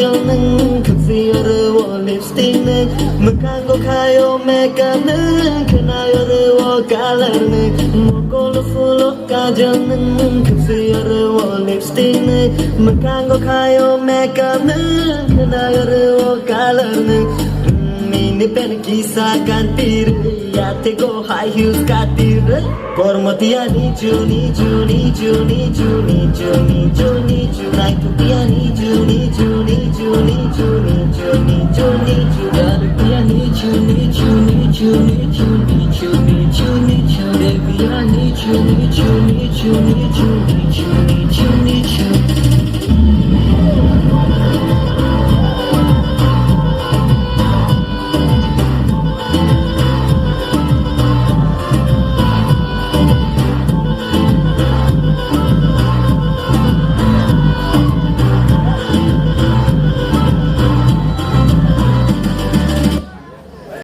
kajal coffee or lipstick makango kayo makeup kanayo or color mokolo full kajal coffee or lipstick makango kayo makeup kanayo or color Mini pen kisa kantir ya te go high heels katir kormatia ni chu nai tukia ni chu darkia ni chu devia ni chu